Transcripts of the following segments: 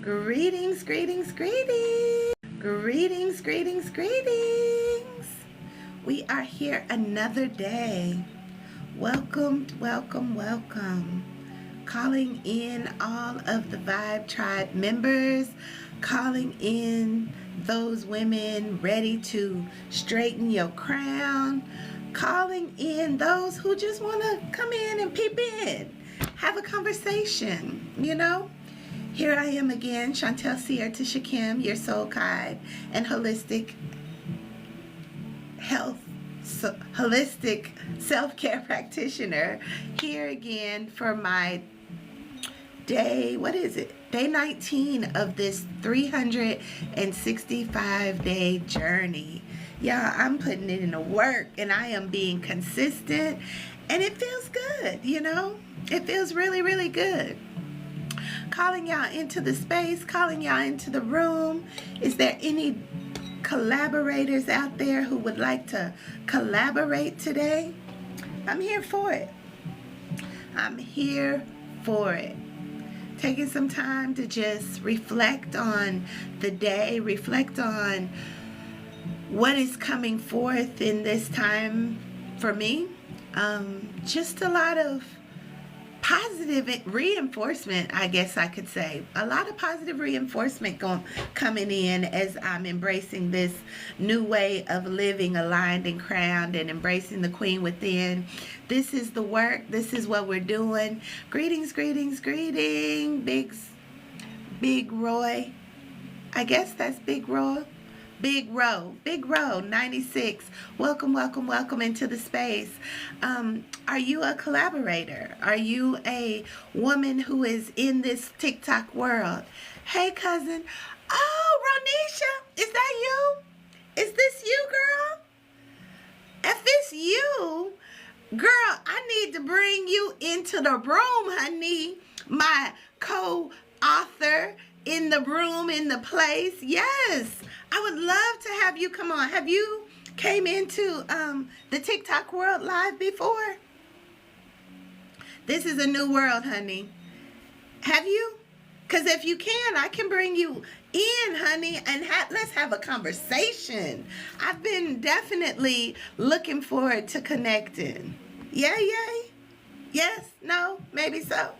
Greetings, greetings, greetings. Greetings, greetings, greetings. We are here another day. Welcome, welcome, welcome. Calling in all of the Vibe Tribe members, calling in those women ready to straighten your crown, calling in those who just want to come in and peep in, have a conversation, Here I am again, Chantel Sierra Tisha Kim, your soul guide and holistic self-care practitioner, here again for my day, Day 19 of this 365-day journey. Yeah, I'm putting it in the work and I am being consistent and it feels good, It feels really, really good. Calling y'all into the space, calling y'all into the room. Is there any collaborators out there who would like to collaborate today? I'm here for it. I'm here for it. Taking some time to just reflect on the day, reflect on what is coming forth in this time for me. Just a lot of positive reinforcement, I guess I could say. A lot of positive reinforcement coming in as I'm embracing this new way of living, aligned and crowned, and embracing the queen within. This is the work. This is what we're doing. Greetings, greetings, greetings. Big Roy. I guess that's Big Roy. Big Row 96. Welcome, welcome, welcome into the space. Are you a collaborator? Are you a woman who is in this TikTok world? Hey, cousin. Oh, Ronisha, is that you? Is this you, girl? If it's you, girl, I need to bring you into the room, honey. My co-author in the room, in the place. Yes, I would love to have you come on. Have you came into the TikTok world live before? This is a new world, honey. Have you? Because if you can, I can bring you in, honey, and let's have a conversation. I've been definitely looking forward to connecting. Yay? Yes? No? Maybe so?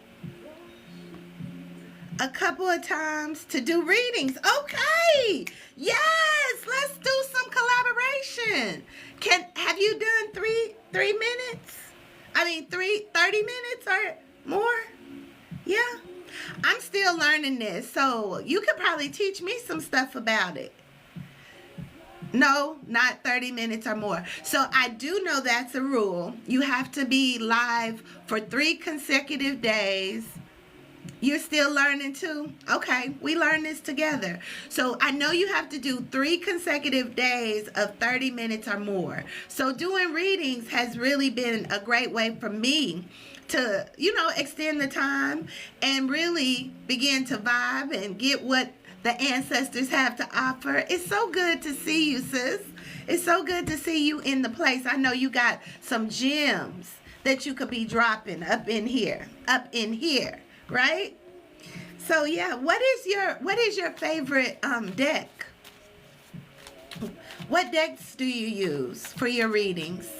A couple of times to do readings. Okay. Yes, let's do some collaboration. Have you done 3 minutes? 30 minutes or more? Yeah. I'm still learning this, so you could probably teach me some stuff about it. No, not 30 minutes or more. So I do know that's a rule. You have to be live for 3 consecutive days. You're still learning too? Okay, we learn this together. So I know you have to do 3 consecutive days of 30 minutes or more. So doing readings has really been a great way for me to, extend the time and really begin to vibe and get what the ancestors have to offer. It's so good to see you, sis. It's so good to see you in the place. I know you got some gems that you could be dropping up in here. Right? So yeah, what is your favorite deck? What decks do you use for your readings?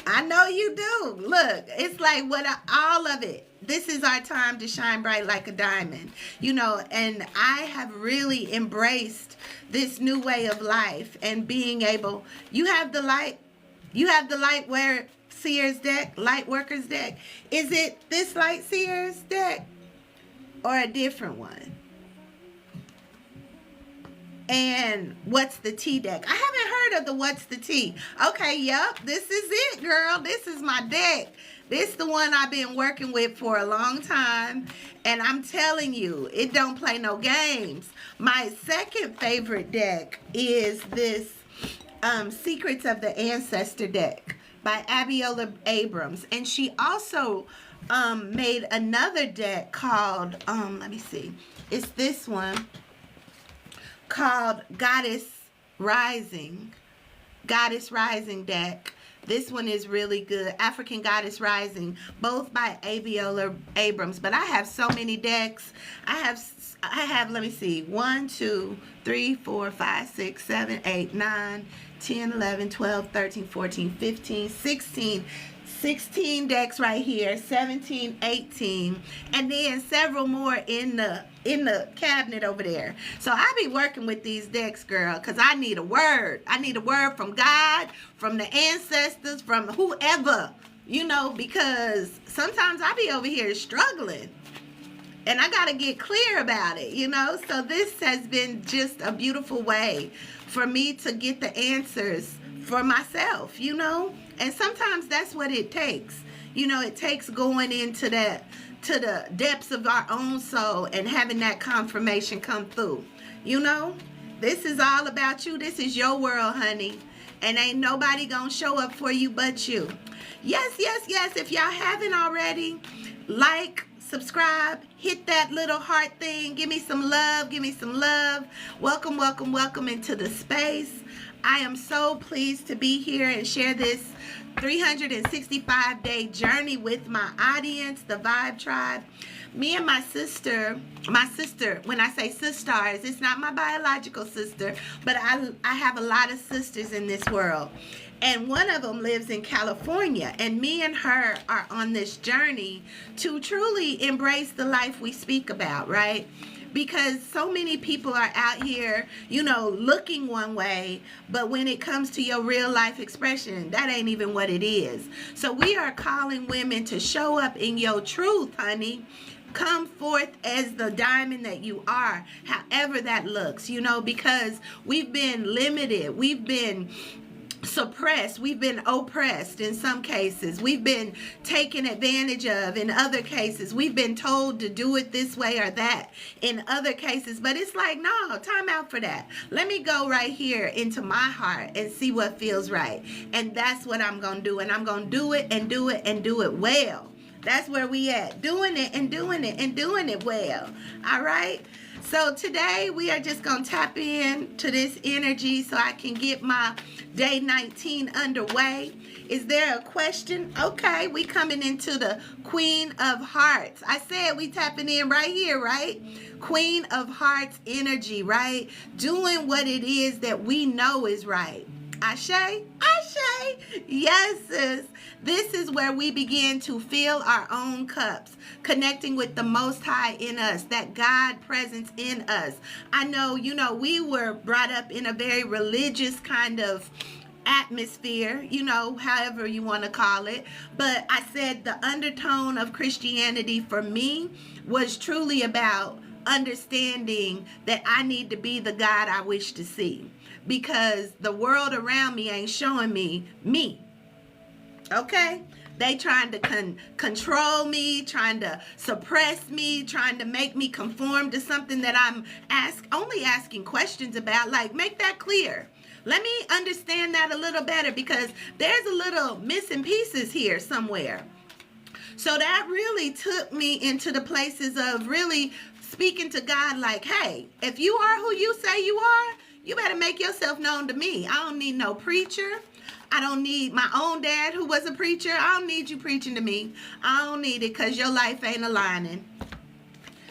I know you do. Look, it's like all of it. This is our time to shine bright like a diamond. And I have really embraced this new way of life and being able, you have the light where Seer's deck, light worker's deck. Is it this light Seer's deck or a different one? And what's the tea deck? I haven't heard of the what's the tea. Okay, yep, this is it, girl. This is my deck. This is the one I've been working with for a long time. And I'm telling you, it don't play no games. My second favorite deck is this Secrets of the Ancestor deck by Abiola Abrams, and she also made another deck called let me see, it's this one called Goddess Rising deck This one is really good. African Goddess Rising, both by Aviola Abrams. But I have so many decks. I have, let me see, 1, 2, 3, 4, 5, 6, 7, 8, 9, 10, 11, 12, 13, 14, 15, 16. 16 decks right here, 17, 18, and then several more in the cabinet over there. So I be working with these decks, girl, because I need a word. I need a word from God, from the ancestors, from whoever, because sometimes I be over here struggling. And I got to get clear about it, So this has been just a beautiful way for me to get the answers for myself, And sometimes that's what it takes. It takes going into that, to the depths of our own soul and having that confirmation come through. This is all about you. This is your world, honey. And ain't nobody gonna show up for you but you. Yes. If y'all haven't already, like, subscribe, hit that little heart thing. Give me some love. Welcome into the space. I am so pleased to be here and share this 365-day journey with my audience, the Vibe Tribe. Me and my sister, when I say sisters, it's not my biological sister, but I have a lot of sisters in this world. And one of them lives in California. And me and her are on this journey to truly embrace the life we speak about, right? Because so many people are out here, looking one way, but when it comes to your real life expression, that ain't even what it is. So we are calling women to show up in your truth, honey. Come forth as the diamond that you are, however that looks, because we've been limited. We've been suppressed. We've been oppressed in some cases. We've been taken advantage of in other cases. We've been told to do it this way or that in other cases. But it's like, no, time out for that. Let me go right here into my heart and see what feels right. And that's what I'm going to do. And I'm going to do it and do it and do it well. That's where we at. Doing it and doing it and doing it well. All right? So today we are just going to tap in to this energy so I can get my day 19 underway. Is there a question? Okay, we coming into the Queen of Hearts. I said we tapping in right here, right? Queen of Hearts energy, right? Doing what it is that we know is right. Ashe? Ashe? Yes, sis. This is where we begin to fill our own cups, connecting with the Most High in us, that God presence in us. I know, we were brought up in a very religious kind of atmosphere, however you want to call it. But I said the undertone of Christianity for me was truly about understanding that I need to be the God I wish to see. Because the world around me ain't showing me. Okay? They trying to control me, trying to suppress me, trying to make me conform to something that I'm only asking questions about. Like, make that clear. Let me understand that a little better, because there's a little missing pieces here somewhere. So that really took me into the places of really speaking to God like, hey, if you are who you say you are, you better make yourself known to me. I don't need no preacher. I don't need my own dad who was a preacher. I don't need you preaching to me. I don't need it, because your life ain't aligning.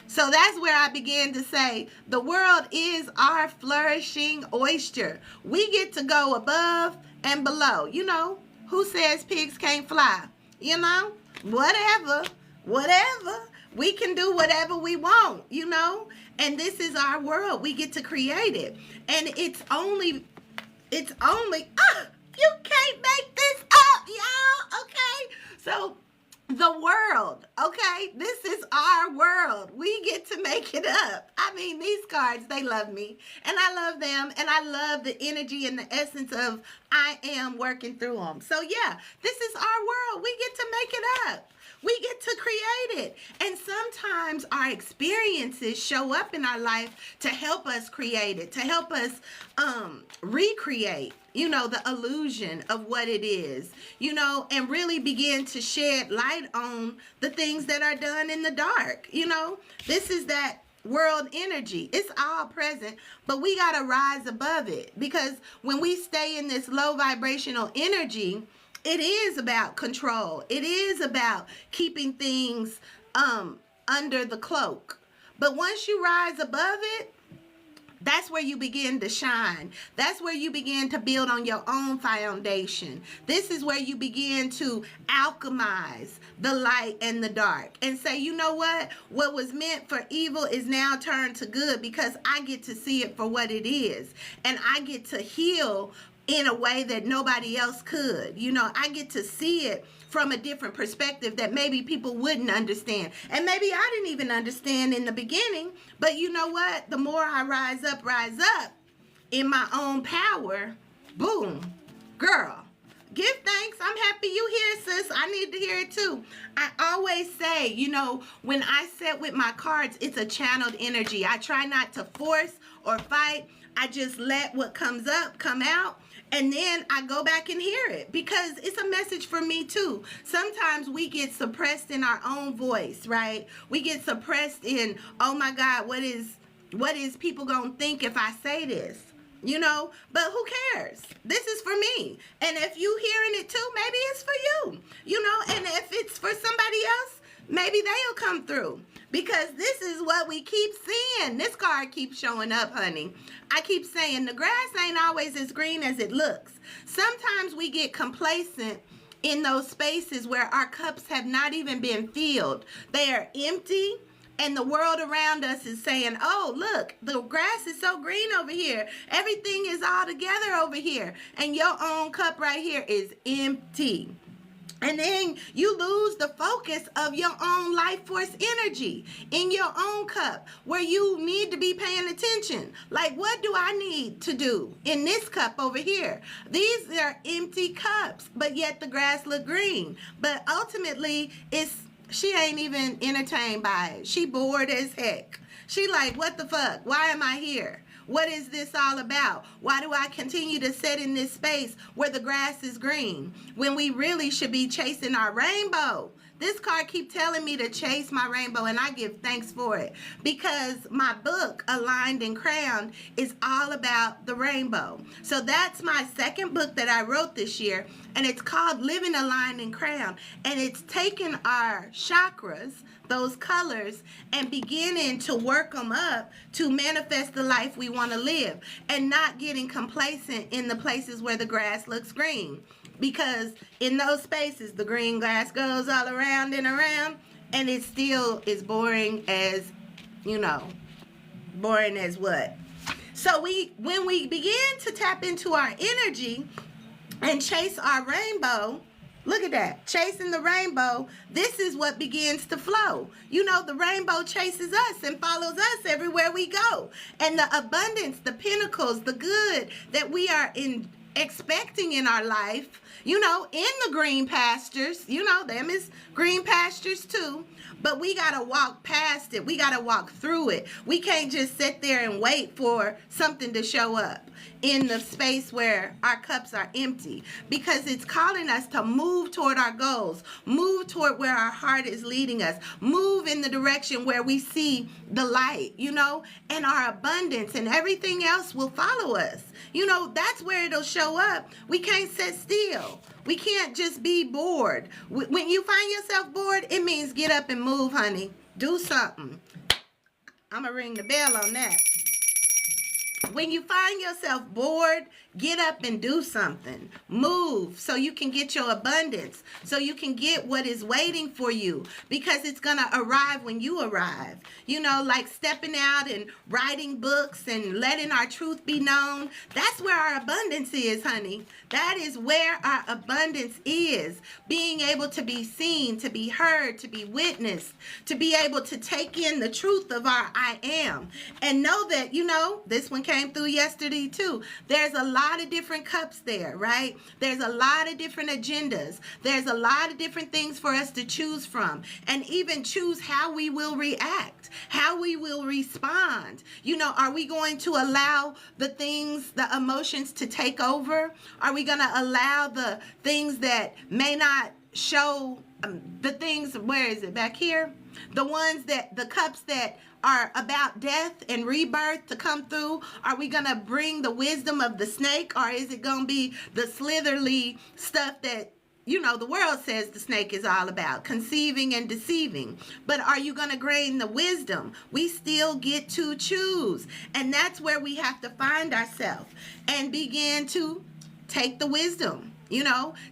So that's where I began to say, the world is our flourishing oyster. We get to go above and below. Who says pigs can't fly? Whatever. We can do whatever we want, And this is our world. We get to create it. And it's only, you can't make this up, y'all, okay? So the world, okay? This is our world. We get to make it up. I mean, these cards, they love me. And I love them. And I love the energy and the essence of I am working through them. So yeah, this is our world. We get to make it up. We get to create it. And sometimes our experiences show up in our life to help us create it, to help us recreate, the illusion of what it is, and really begin to shed light on the things that are done in the dark. This is that world energy. It's all present, but we got to rise above it, because when we stay in this low vibrational energy, It is about control. It is about keeping things under the cloak. But once you rise above it, that's where you begin to shine. That's where you begin to build on your own foundation. This is where you begin to alchemize the light and the dark and say, you know what? What was meant for evil is now turned to good because I get to see it for what it is. And I get to heal in a way that nobody else could. You know, I get to see it from a different perspective that maybe people wouldn't understand. And maybe I didn't even understand in the beginning, but you know what? The more I rise up in my own power, boom, girl, give thanks. I'm happy you here, sis. I need to hear it too. I always say, you know, when I set with my cards, it's a channeled energy. I try not to force or fight. I just let what comes up come out. And then I go back and hear it because it's a message for me too. Sometimes we get suppressed in our own voice, right? We get suppressed in, oh my God, what is people gonna think if I say this? You know, but who cares? This is for me. And if you hearing it too, maybe it's for you. You know, and if it's for somebody else, maybe they'll come through. Because this is what we keep seeing. This card keeps showing up, honey. I keep saying the grass ain't always as green as it looks. Sometimes we get complacent in those spaces where our cups have not even been filled. They are empty, and the world around us is saying, oh, look, the grass is so green over here. Everything is all together over here. And your own cup right here is empty. And then you lose the focus of your own life force energy in your own cup where you need to be paying attention. Like, what do I need to do in this cup over here? These are empty cups, but yet the grass look green. But ultimately, she ain't even entertained by it. She bored as heck. She like, what the fuck? Why am I here? What is this all about? Why do I continue to sit in this space where the grass is green when we really should be chasing our rainbow? This card keep telling me to chase my rainbow, and I give thanks for it because my book, Aligned and Crowned, is all about the rainbow. So that's my second book that I wrote this year, and it's called Living Aligned and Crowned, and it's taking our chakras, those colors, and beginning to work them up to manifest the life we want to live and not getting complacent in the places where the grass looks green. Because in those spaces, the green grass goes all around and around, and it still is boring as, you know, boring as what? So when we begin to tap into our energy and chase our rainbow, look at that, chasing the rainbow, this is what begins to flow. You know, the rainbow chases us and follows us everywhere we go. And the abundance, the pinnacles, the good that we are expecting in our life, you know, in the green pastures, you know, them is green pastures too, but we got to walk past it. We got to walk through it. We can't just sit there and wait for something to show up in the space where our cups are empty, because it's calling us to move toward our goals, move toward where our heart is leading us, move in the direction where we see the light, you know, and our abundance and everything else will follow us. You know, that's where it'll show up. We can't sit still. We can't just be bored. When you find yourself bored, it means get up and move, honey. Do something. I'm going to ring the bell on that. When you find yourself bored, get up and do something. Move so you can get your abundance, so you can get what is waiting for you, because it's going to arrive when you arrive. You know, like stepping out and writing books and letting our truth be known. That's where our abundance is, honey. That is where our abundance is. Being able to be seen, to be heard, to be witnessed, to be able to take in the truth of our I am. And know that, you know, this one came through yesterday too. There's a lot of different cups there, right? There's a lot of different agendas. There's a lot of different things for us to choose from, and even choose how we will react, how we will respond. You know, are we going to allow the things, the emotions to take over? Are we going to allow the things that may not show, the things, where is it, back here? The ones that, the cups that are about death and rebirth to come through? Are we going to bring the wisdom of the snake, or is it going to be the slitherly stuff that, the world says the snake is all about conceiving and deceiving. But are you going to gain the wisdom? We still get to choose. And that's where we have to find ourselves and begin to take the wisdom.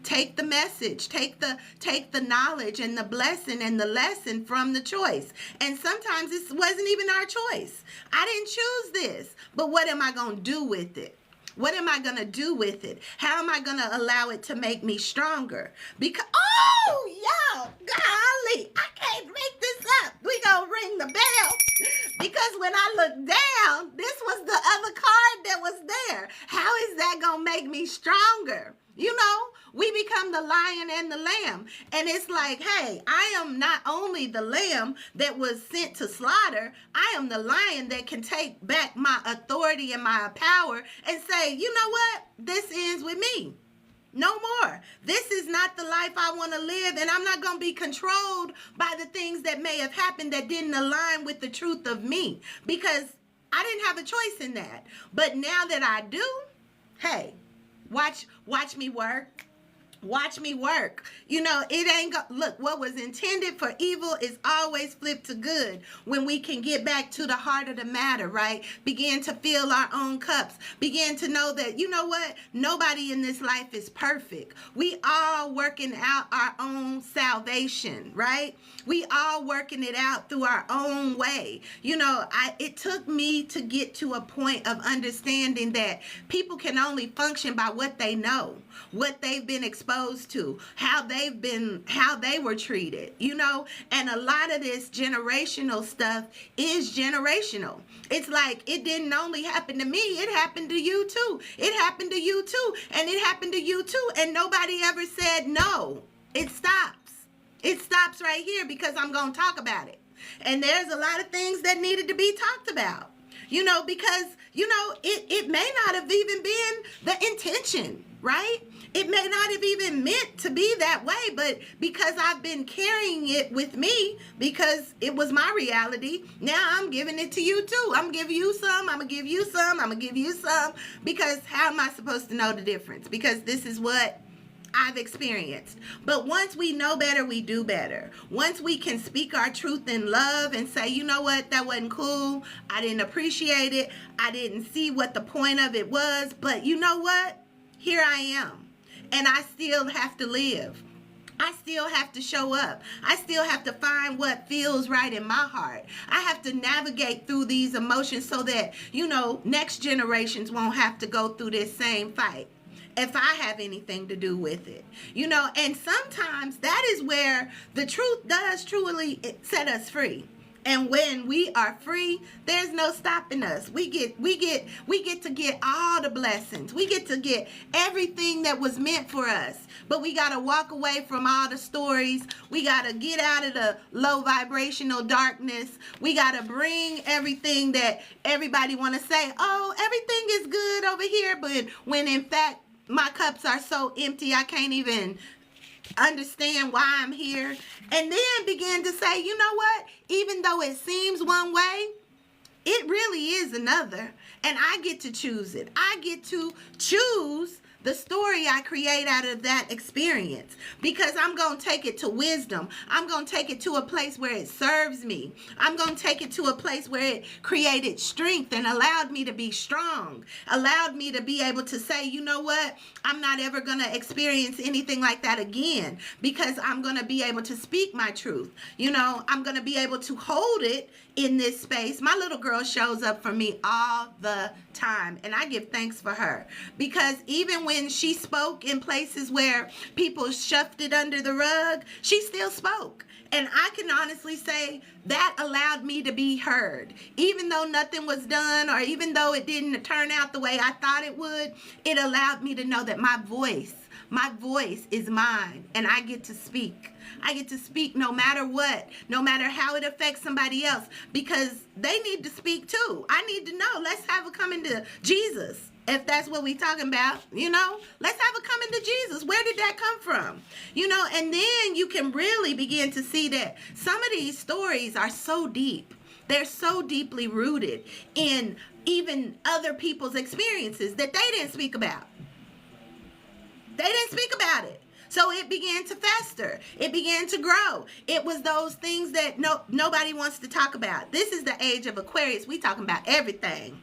Take the message, take the knowledge and the blessing and the lesson from the choice. And sometimes this wasn't even our choice. I didn't choose this, but what am I going to do with it? What am I going to do with it? How am I going to allow it to make me stronger? Because, y'all, golly, I can't make this up. We going to ring the bell. Because when I looked down, this was the other card that was there. How is that going to make me stronger? We become the lion and the lamb. And it's like, hey, I am not only the lamb that was sent to slaughter, I am the lion that can take back my authority and my power and say, you know what? This ends with me. No more. This is not the life I want to live, and I'm not going to be controlled by the things that may have happened that didn't align with the truth of me, because I didn't have a choice in that. But now that I do, hey, watch me work. Watch me work. It ain't look, what was intended for evil is always flipped to good when we can get back to the heart of the matter, right? Begin to fill our own cups. Begin to know that, nobody in this life is perfect. We all working out our own salvation, right? We all working it out through our own way. It took me to get to a point of understanding that people can only function by what they know, what they've been exposed to, how they were treated, and a lot of this generational stuff is generational. It's like, it didn't only happen to me, it happened to you too. It happened to you too, and it happened to you too, and nobody ever said no. It stops. It stops right here because I'm going to talk about it. And there's a lot of things that needed to be talked about, because, it may not have even been the intention, right? It may not have even meant to be that way, but because I've been carrying it with me, because it was my reality, now I'm giving it to you too. I'm giving you some, I'm going to give you some, I'm going to give you some, because how am I supposed to know the difference? Because this is what I've experienced. But once we know better, we do better. Once we can speak our truth in love and say, you know what, that wasn't cool. I didn't appreciate it. I didn't see what the point of it was. But you know what? Here I am. And I still have to live. I still have to show up. I still have to find what feels right in my heart. I have to navigate through these emotions so that, next generations won't have to go through this same fight if I have anything to do with it. And sometimes that is where the truth does truly set us free. And when we are free, there's no stopping us. We get to get all the blessings. We get to get everything that was meant for us. But we got to walk away from all the stories. We got to get out of the low vibrational darkness. We got to bring everything that everybody want to say, oh, everything is good over here. But when in fact, my cups are so empty, I can't even understand why I'm here. And then begin to say, you know what? Even though it seems one way, it really is another. And I get to choose it. I get to choose the story I create out of that experience, because I'm going to take it to wisdom. I'm going to take it to a place where it serves me. I'm going to take it to a place where it created strength and allowed me to be strong, allowed me to be able to say, you know what, I'm not ever going to experience anything like that again, because I'm going to be able to speak my truth. I'm going to be able to hold it in this space. My little girl shows up for me all the time, and I give thanks for her, because even when she spoke in places where people shoved it under the rug, she still spoke. And I can honestly say that allowed me to be heard. Even though nothing was done, or even though it didn't turn out the way I thought it would, it allowed me to know that my voice is mine, and I get to speak. I get to speak no matter what, no matter how it affects somebody else, because they need to speak too. I need to know. Let's have a coming to Jesus. If that's what we talking about, let's have a coming to Jesus. Where did that come from? And then you can really begin to see that some of these stories are so deep. They're so deeply rooted in even other people's experiences that they didn't speak about. They didn't speak about it. So it began to fester. It began to grow. It was those things that nobody wants to talk about. This is the age of Aquarius. We talking about everything.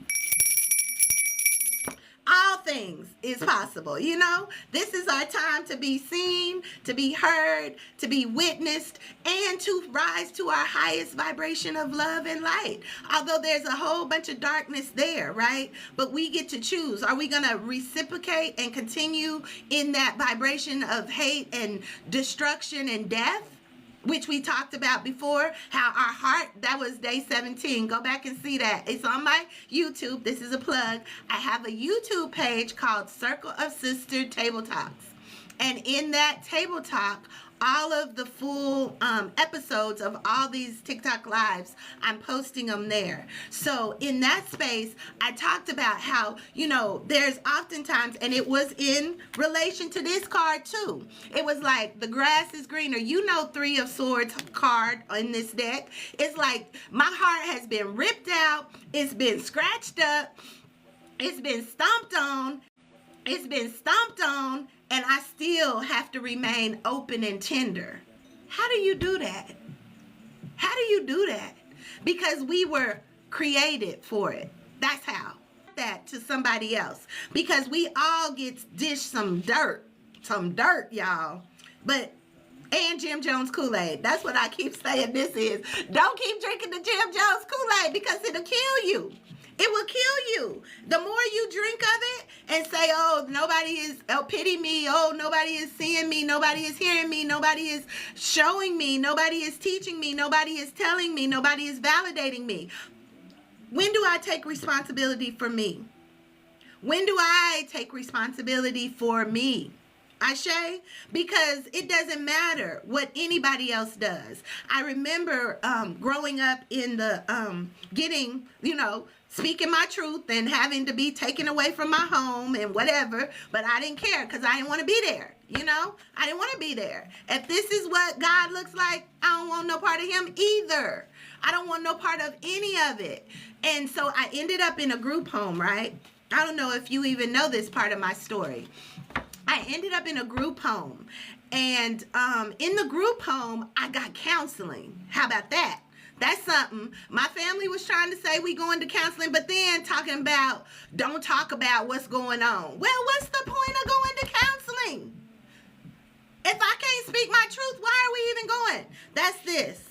All things is possible, you know. This is our time to be seen, to be heard, to be witnessed, and to rise to our highest vibration of love and light. Although there's a whole bunch of darkness there, right? But we get to choose. Are we going to reciprocate and continue in that vibration of hate and destruction and death? Which we talked about before, how our heart, that was day 17. Go back and see that. It's on my YouTube. This is a plug. I have a YouTube page called Circle of Sister Table Talks. And in that table talk, all of the full episodes of all these TikTok lives, I'm posting them there. So in that space, I talked about how, you know, there's oftentimes, and it was in relation to this card too. It was like, the grass is greener. You know, 3 of Swords card in this deck. It's like, my heart has been ripped out. It's been scratched up. It's been stomped on. It's been stomped on. And I still have to remain open and tender. How do you do that? How do you do that? Because we were created for it. That's how. That to somebody else. Because we all get dished some dirt. Some dirt, y'all. And Jim Jones Kool-Aid. That's what I keep saying this is. Don't keep drinking the Jim Jones Kool-Aid because it'll kill you. It will kill you. The more you drink of it and say, oh, nobody is, oh, pity me. Oh, nobody is seeing me. Nobody is hearing me. Nobody is showing me. Nobody is teaching me. Nobody is telling me. Nobody is validating me. When do I take responsibility for me? When do I take responsibility for me? Ashe? Because it doesn't matter what anybody else does. I remember growing up in the getting, you know, speaking my truth and having to be taken away from my home and whatever, but I didn't care because I didn't want to be there, you know? I didn't want to be there. If this is what God looks like, I don't want no part of him either. I don't want no part of any of it. And so I ended up in a group home, right? I don't know if you even know this part of my story. I ended up in a group home, and in the group home, I got counseling. How about that? That's something. My family was trying to say we going to counseling, but then talking about don't talk about what's going on. Well, what's the point of going to counseling? If I can't speak my truth, why are we even going? That's this.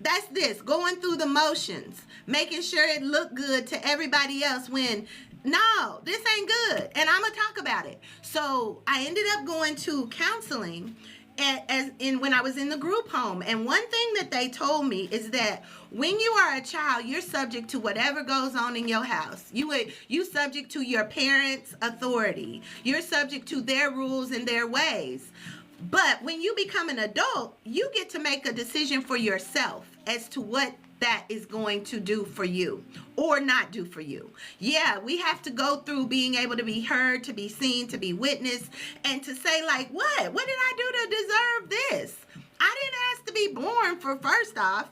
That's this. Going through the motions, making sure it looked good to everybody else when no, this ain't good. And I'm going to talk about it. So I ended up going to counseling when I was in the group home. And one thing that they told me is that when you are a child, you're subject to whatever goes on in your house. You subject to your parents' authority. You're subject to their rules and their ways. But when you become an adult, you get to make a decision for yourself as to what that is going to do for you or not do for you. Yeah, we have to go through being able to be heard, to be seen, to be witnessed, and to say like, what did I do to deserve this? I didn't ask to be born for first off,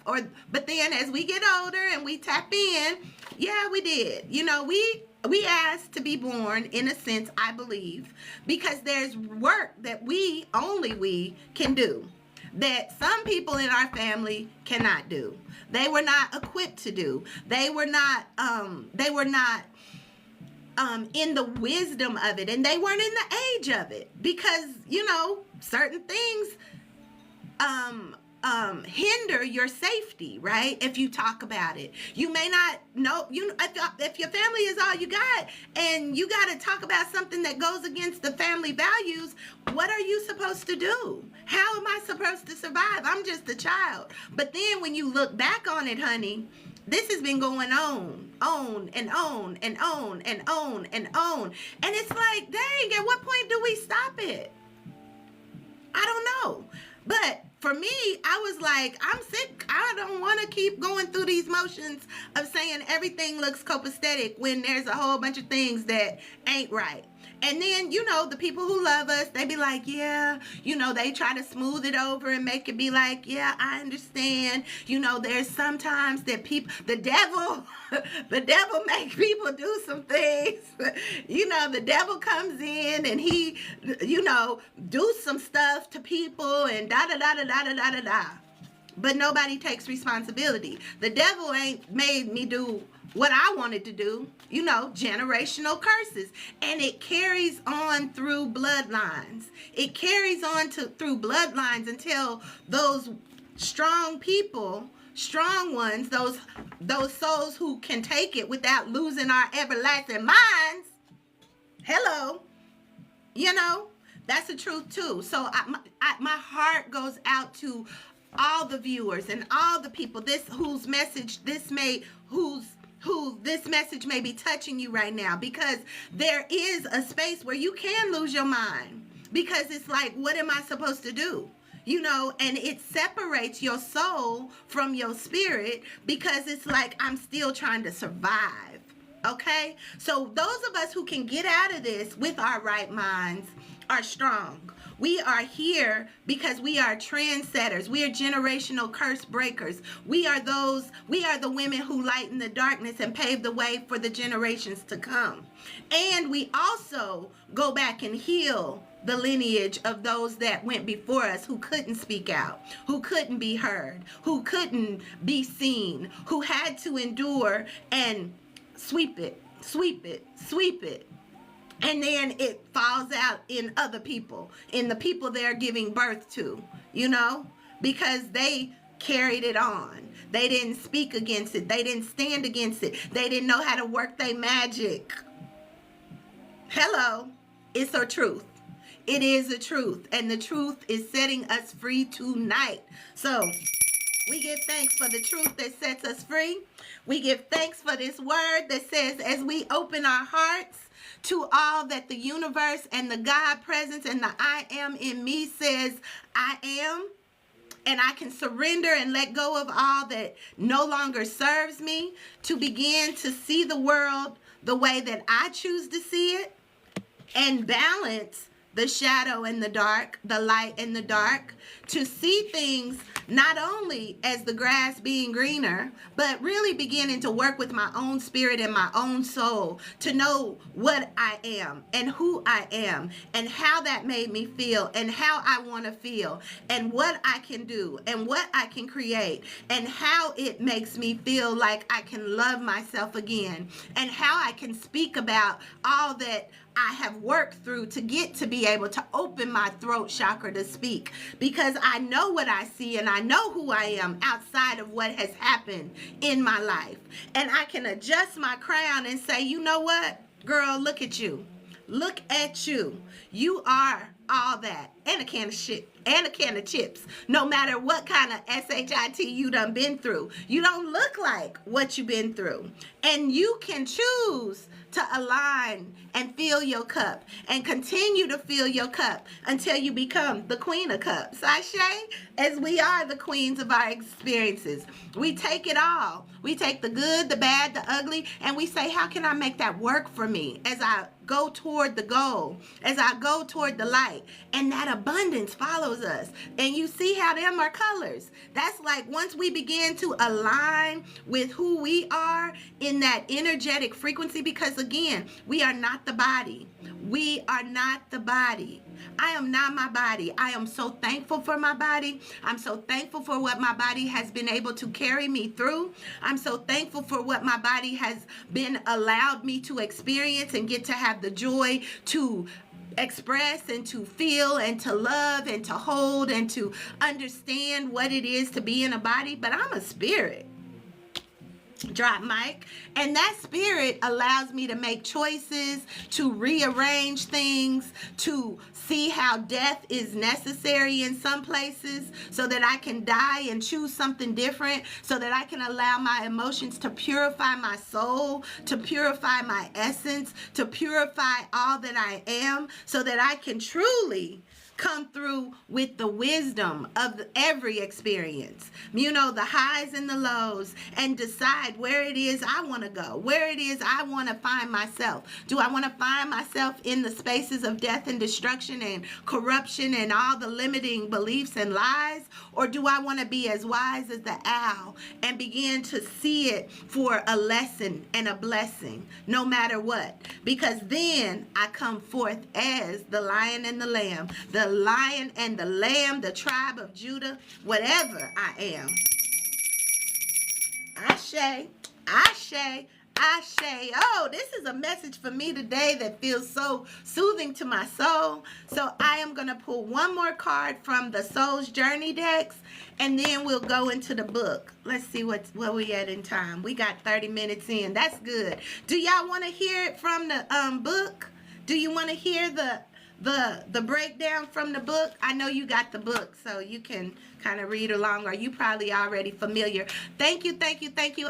but then as we get older and we tap in, yeah, we did. You know, we asked to be born in a sense, I believe, because there's work that only we can do that some people in our family cannot do. They were not equipped to do. They were not in the wisdom of it, and they weren't in the age of it because, you know, certain things hinder your safety, right? If you talk about it, you may not know, if your family is all you got and you got to talk about something that goes against the family values, what are you supposed to do? How am I supposed to survive? I'm just a child. But then when you look back on it, honey, this has been going on and on and on and on and on. And it's like, dang, at what point do we stop it? I don't know. But for me, I was like, I'm sick. I don't want to keep going through these motions of saying everything looks copacetic when there's a whole bunch of things that ain't right. And then, you know, the people who love us, they be like, yeah, you know, they try to smooth it over and make it be like, yeah, I understand. You know, there's sometimes that people, the devil, the devil makes people do some things. You know, the devil comes in and he, you know, do some stuff to people and da da da da da da da da. But nobody takes responsibility. The devil ain't made me do what I wanted to do, you know, generational curses. And it carries on through bloodlines. It carries on through bloodlines until those strong people, strong ones, those souls who can take it without losing our everlasting minds, hello, you know, that's the truth too. So my heart goes out to all the viewers and all the people who this message may be touching you right now, because there is a space where you can lose your mind, because it's like, what am I supposed to do? You know, and it separates your soul from your spirit, because it's like, I'm still trying to survive. Okay? So those of us who can get out of this with our right minds are strong. We are here because we are trendsetters. We are generational curse breakers. We are the women who lighten the darkness and pave the way for the generations to come. And we also go back and heal the lineage of those that went before us, who couldn't speak out, who couldn't be heard, who couldn't be seen, who had to endure and sweep it. And then it falls out in other people, in the people they're giving birth to, you know, because they carried it on. They didn't speak against it. They didn't stand against it. They didn't know how to work their magic. Hello, it's a truth. It is a truth, and the truth is setting us free tonight. So we give thanks for the truth that sets us free. We give thanks for this word that says, as we open our hearts to all that the universe and the God presence and the I am in me says, I am, and I can surrender and let go of all that no longer serves me, to begin to see the world the way that I choose to see it, and balance the shadow and the dark, the light and the dark, to see things not only as the grass being greener, but really beginning to work with my own spirit and my own soul to know what I am and who I am and how that made me feel and how I want to feel and what I can do and what I can create and how it makes me feel like I can love myself again and how I can speak about all that I have worked through to get to be able to open my throat chakra to speak, because I know what I see and I know who I am outside of what has happened in my life. And I can adjust my crown and say, you know what, girl, look at you. Look at you. You are all that and a can of shit and a can of chips. No matter what kind of SHIT you done been through, you don't look like what you've been through. And you can choose to align and fill your cup and continue to fill your cup until you become the queen of cups. Sashay, as we are the queens of our experiences. We take it all. We take the good, the bad, the ugly, and we say, how can I make that work for me as I go toward the goal, as I go toward the light? And that abundance follows us. And you see how them are colors. That's like once we begin to align with who we are in that energetic frequency, because again, we are not the body. We are not the body. I am not my body. I am so thankful for my body. I'm so thankful for what my body has been able to carry me through. I'm so thankful for what my body has been allowed me to experience and get to have the joy to express and to feel and to love and to hold and to understand what it is to be in a body. But I'm a spirit. Drop mic. And that spirit allows me to make choices, to rearrange things, to see how death is necessary in some places so that I can die and choose something different, so that I can allow my emotions to purify my soul, to purify my essence, to purify all that I am, so that I can truly come through with the wisdom of every experience, you know, the highs and the lows, and decide where it is I want to go, where it is I want to find myself. Do I want to find myself in the spaces of death and destruction and corruption and all the limiting beliefs and lies? Or do I want to be as wise as the owl and begin to see it for a lesson and a blessing, no matter what? Because then I come forth as the lion and the lamb, the lion and the lamb, the tribe of Judah, whatever I am. Ashe, Ashe, Ashe. Oh, this is a message for me today that feels so soothing to my soul. So I am going to pull one more card from the Soul's Journey decks, and then we'll go into the book. Let's see where we at in time. We got 30 minutes in. That's good. Do y'all want to hear it from the book? Do you want to hear the breakdown from the book? I know you got the book, so you can kind of read along, or you probably already familiar. Thank you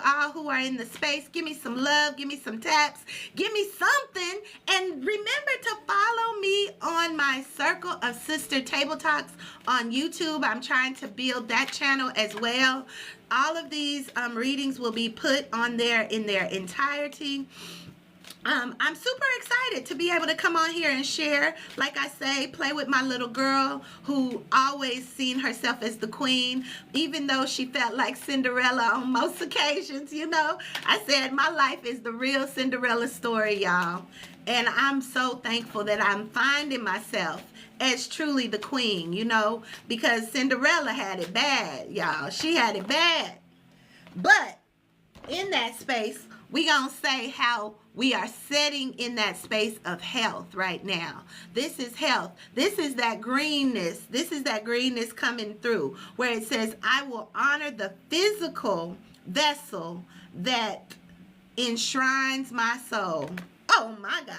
all who are in the space. Give me some love, give me some taps, give me something, and remember to follow me on my Circle of Sister Table Talks on YouTube. I'm trying to build that channel as well. All of these readings will be put on there in their entirety. I'm super excited to be able to come on here and share, like I say, play with my little girl who always seen herself as the queen, even though she felt like Cinderella on most occasions, you know. I said my life is the real Cinderella story, y'all. And I'm so thankful that I'm finding myself as truly the queen, you know, because Cinderella had it bad, y'all. She had it bad. But in that space, we gonna say how we are setting in that space of health right now. This is health. This is that greenness. This is that greenness coming through, where it says, I will honor the physical vessel that enshrines my soul. Oh my God.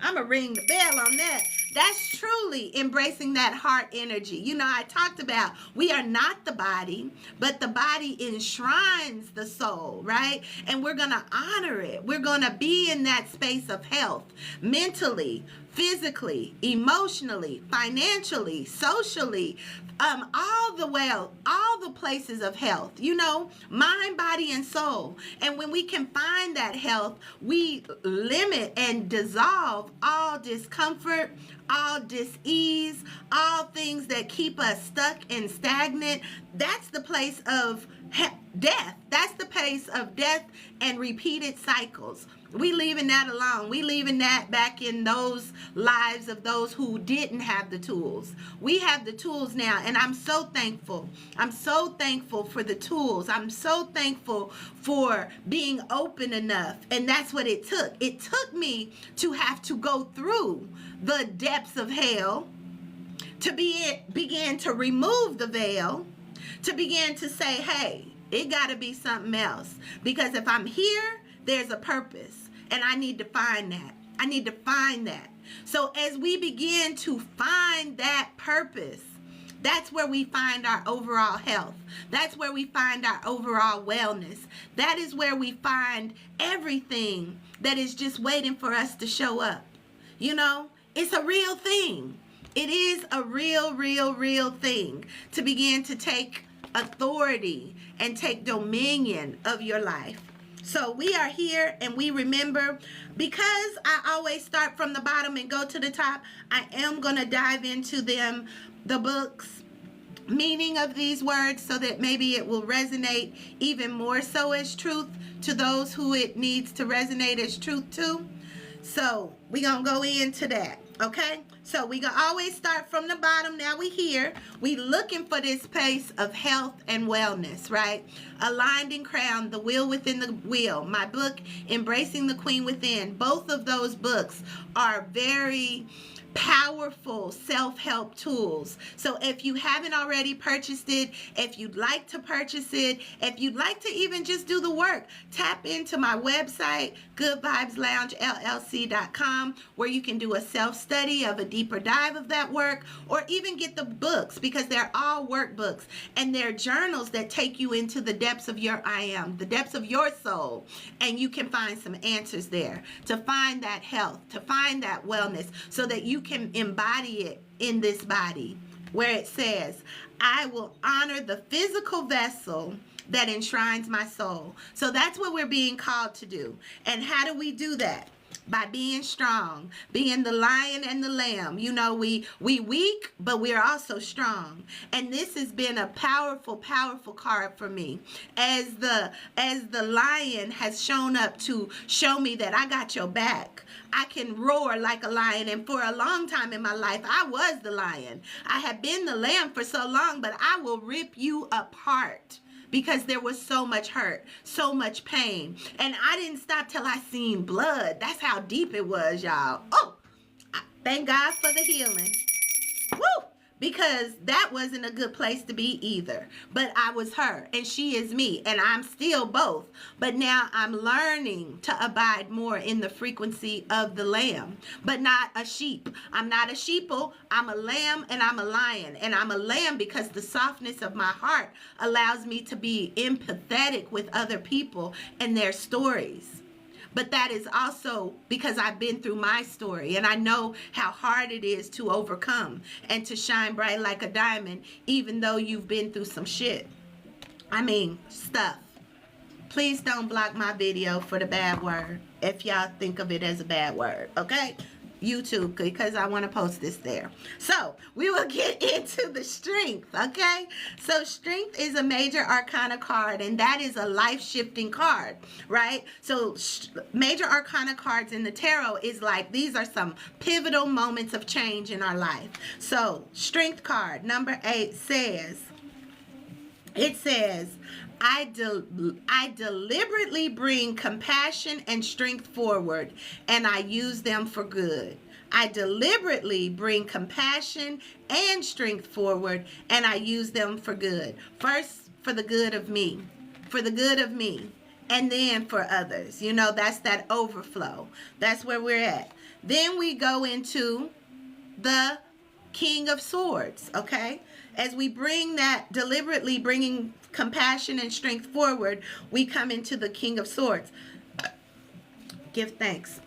I'm going to ring the bell on that. That's truly embracing that heart energy. You know, I talked about we are not the body, but the body enshrines the soul, right? And we're going to honor it. We're going to be in that space of health, mentally, physically, emotionally, financially, socially, all the places of health, you know, mind, body, and soul. And when we can find that health, we limit and dissolve all discomfort, all dis-ease, all things that keep us stuck and stagnant. That's the place of death. That's the place of death and repeated cycles. We leaving that alone. We leaving that back in those lives of those who didn't have the tools. We have the tools now, and I'm so thankful. I'm so thankful for the tools. I'm so thankful for being open enough, and that's what it took. It took me to have to go through the depths of hell to begin to remove the veil, to begin to say, hey, it got to be something else. Because if I'm here, there's a purpose. And I need to find that. I need to find that. So as we begin to find that purpose, that's where we find our overall health. That's where we find our overall wellness. That is where we find everything that is just waiting for us to show up. You know, it's a real thing. It is a real thing to begin to take authority and take dominion of your life. So we are here, and we remember, because I always start from the bottom and go to the top, I am going to dive into the books, meaning of these words, so that maybe it will resonate even more so as truth to those who it needs to resonate as truth to. So we're going to go into that. Okay, so we gonna always start from the bottom. Now we here, we looking for this place of health and wellness, right? Aligned and crowned, the will within the wheel. My book, Embracing the Queen Within. Both of those books are very powerful self-help tools. So if you haven't already purchased it, if you'd like to purchase it, if you'd like to even just do the work, tap into my website, goodvibesloungellc.com, where you can do a self-study of a deeper dive of that work, or even get the books, because they're all workbooks, and they're journals that take you into the depths of your I am, the depths of your soul, and you can find some answers there to find that health, to find that wellness, so that you can embody it in this body, where it says, I will honor the physical vessel that enshrines my soul. So that's what we're being called to do. And how do we do that? By being strong, being the lion and the lamb. You know, we weak, but we're also strong. And this has been a powerful, powerful card for me, as the lion has shown up to show me that I got your back. I can roar like a lion. And for a long time in my life, I was the lion. I have been the lamb for so long, but I will rip you apart, because there was so much hurt, so much pain. And I didn't stop till I seen blood. That's how deep it was, y'all. Oh, thank God for the healing. Woo! Because that wasn't a good place to be either. But I was her, and she is me, and I'm still both. But now I'm learning to abide more in the frequency of the lamb, but not a sheep. I'm not a sheeple. I'm a lamb, and I'm a lion. And I'm a lamb because the softness of my heart allows me to be empathetic with other people and their stories. But that is also because I've been through my story, and I know how hard it is to overcome and to shine bright like a diamond, even though you've been through some shit. I mean, stuff. Please don't block my video for the bad word, if y'all think of it as a bad word, okay? YouTube, because I want to post this there. So we will get into the strength, okay? So strength is a major arcana card, and that is a life-shifting card, right? So major arcana cards in the tarot is like, these are some pivotal moments of change in our life. So strength card number 8 says, I deliberately bring compassion and strength forward, and I use them for good. I deliberately bring compassion and strength forward, and I use them for good. First, for the good of me, and then for others. You know, that's that overflow. That's where we're at. Then we go into the King of Swords, okay? As we bring that, deliberately bringing compassion and strength forward, we come into the King of Swords. Give thanks.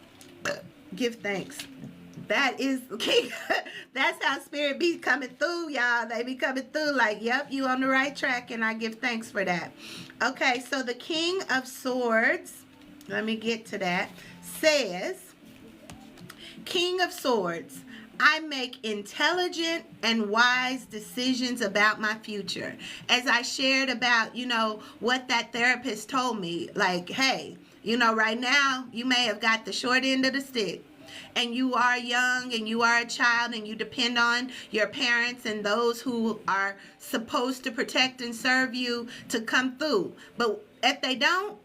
Give thanks. That is King. That's how Spirit be coming through, y'all. They be coming through like, yep, you on the right track, and I give thanks for that. Okay, so the King of Swords, let me get to that, says, King of Swords, I make intelligent and wise decisions about my future. As I shared about, you know, what that therapist told me, like, hey, you know, right now you may have got the short end of the stick, and you are young, and you are a child, and you depend on your parents and those who are supposed to protect and serve you to come through. But if they don't,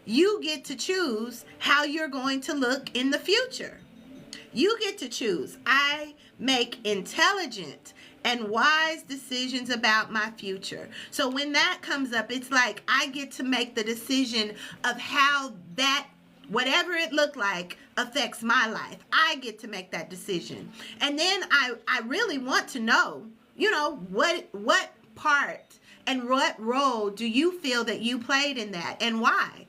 you get to choose how you're going to look in the future. You get to choose. I make intelligent and wise decisions about my future. So when that comes up, it's like I get to make the decision of how that, whatever it looked like, affects my life. I get to make that decision. And then I really want to know, you know, what part and what role do you feel that you played in that, and why?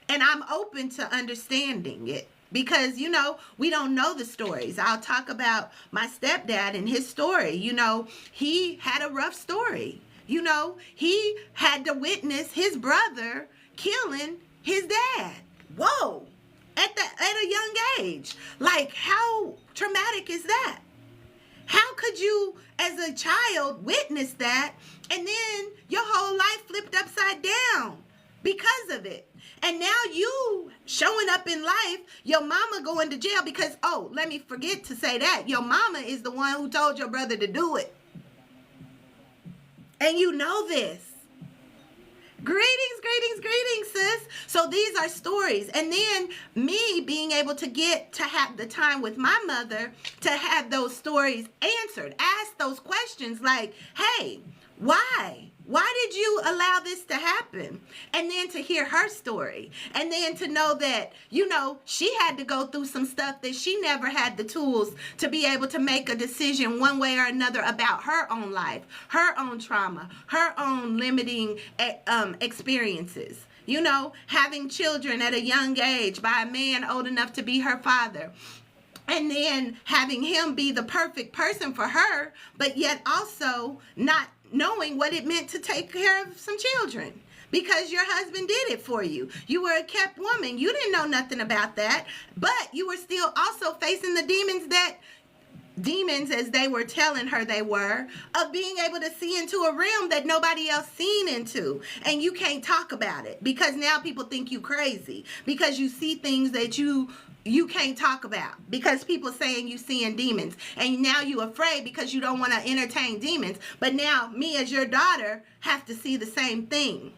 And I'm open to understanding it. Because, you know, we don't know the stories. I'll talk about my stepdad and his story. You know, he had a rough story. You know, he had to witness his brother killing his dad. Whoa. At a young age. Like, how traumatic is that? How could you, as a child, witness that, and then your whole life flipped upside down because of it? And now you showing up in life, your mama going to jail because, oh, let me forget to say that. Your mama is the one who told your brother to do it. And you know this. Greetings, greetings, greetings, sis. So these are stories. And then me being able to get to have the time with my mother to have those stories answered. Ask those questions like, hey, why? Why did you allow this to happen? And then to hear her story. And then to know that, you know, she had to go through some stuff that she never had the tools to be able to make a decision one way or another about her own life, her own trauma, her own limiting experiences. You know, having children at a young age by a man old enough to be her father. and then having him be the perfect person for her, but yet also not knowing what it meant to take care of some children because your husband did it for you. You were a kept woman. You didn't know nothing about that, but you were still also facing the demons as they were telling her they were, of being able to see into a realm that nobody else seen into, and you can't talk about it because now people think you crazy because you see things that you can't talk about because people saying you seeing demons, and now you afraid because you don't want to entertain demons. But now me as your daughter have to see the same thing,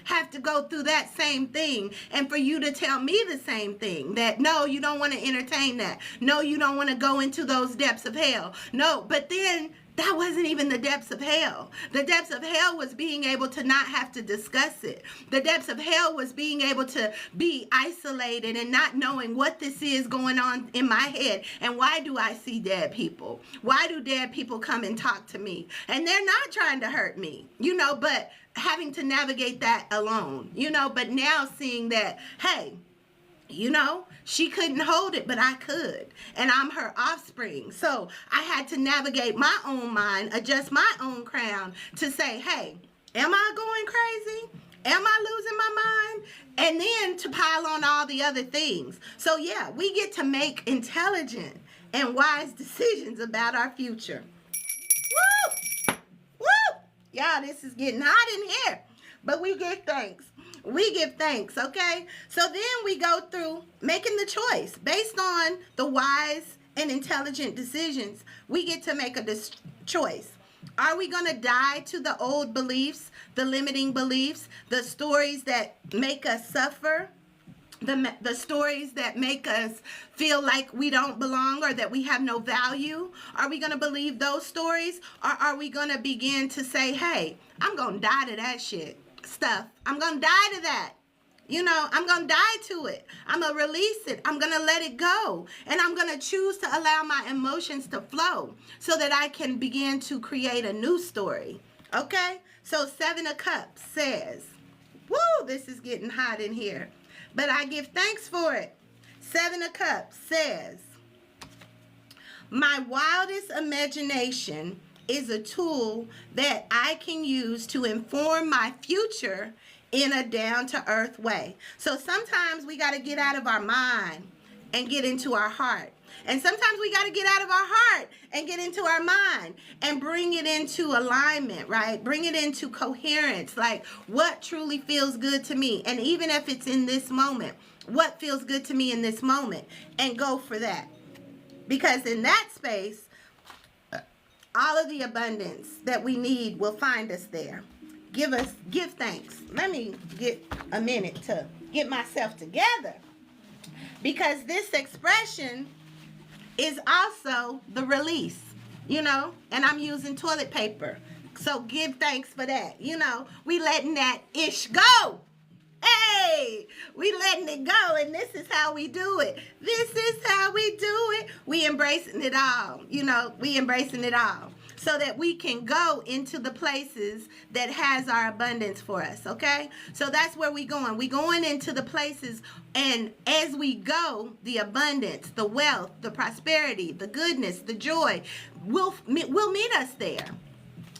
have to go through that same thing, and for you to tell me the same thing, that no, you don't want to entertain that, no, you don't want to go into those depths of hell, no. But then that wasn't even the depths of hell. The depths of hell was being able to not have to discuss it. The depths of hell was being able to be isolated and not knowing what this is going on in my head, and why do I see dead people? Why do dead people come and talk to me? And they're not trying to hurt me, but having to navigate that alone, but now seeing that, hey, she couldn't hold it, but I could, and I'm her offspring. So I had to navigate my own mind, adjust my own crown to say, hey, am I going crazy? Am I losing my mind? And then to pile on all the other things. So yeah, we get to make intelligent and wise decisions about our future. Woo! Woo! Y'all, this is getting hot in here, but we give thanks. We give thanks, okay? So then we go through making the choice. Based on the wise and intelligent decisions, we get to make a choice. Are we going to die to the old beliefs, the limiting beliefs, the stories that make us suffer, the stories that make us feel like we don't belong or that we have no value? Are we going to believe those stories, or are we going to begin to say, hey, I'm going to die to that stuff. I'm going to die to that. I'm going to die to it. I'm going to release it. I'm going to let it go. And I'm going to choose to allow my emotions to flow so that I can begin to create a new story. Okay? So 7 of Cups says, woo, this is getting hot in here, but I give thanks for it. 7 of Cups says, my wildest imagination is a tool that I can use to inform my future in a down-to-earth way. So sometimes we got to get out of our mind and get into our heart. And sometimes we got to get out of our heart and get into our mind and bring it into alignment, right? Bring it into coherence, like what truly feels good to me. And even if it's in this moment, what feels good to me in this moment, and go for that. Because in that space, all of the abundance that we need will find us there. Give thanks. Let me get a minute to get myself together, because this expression is also the release, and I'm using toilet paper. So give thanks for that. We letting that ish go. Hey, we letting it go, and this is how we do it. This is how we do it. We embracing it all, we embracing it all so that we can go into the places that has our abundance for us, okay? So that's where we going. We going into the places, and as we go, the abundance, the wealth, the prosperity, the goodness, the joy will meet us there.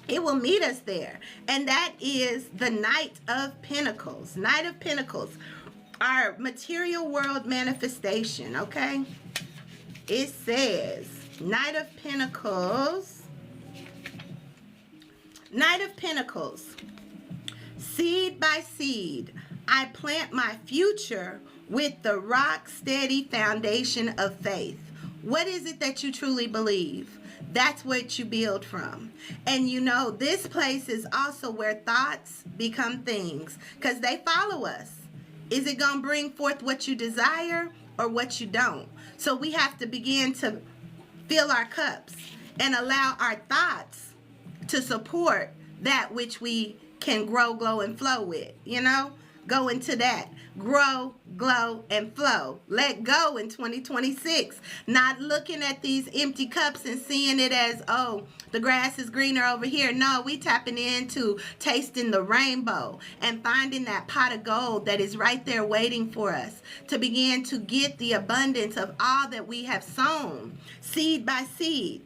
It will meet us there. And that is the Knight of Pentacles. Knight of Pentacles, our material world manifestation, okay? It says, Knight of Pentacles. Knight of Pentacles. Seed by seed, I plant my future with the rock-steady foundation of faith. What is it that you truly believe? That's what you build from. And this place is also where thoughts become things, because they follow us. Is it going to bring forth what you desire or what you don't? So we have to begin to fill our cups and allow our thoughts to support that which we can grow, glow, and flow with, Go into that. Grow, glow, and flow. Let go in 2026. Not looking at these empty cups and seeing it as, oh, the grass is greener over here. No, we tapping into tasting the rainbow and finding that pot of gold that is right there waiting for us to begin to get the abundance of all that we have sown, seed by seed.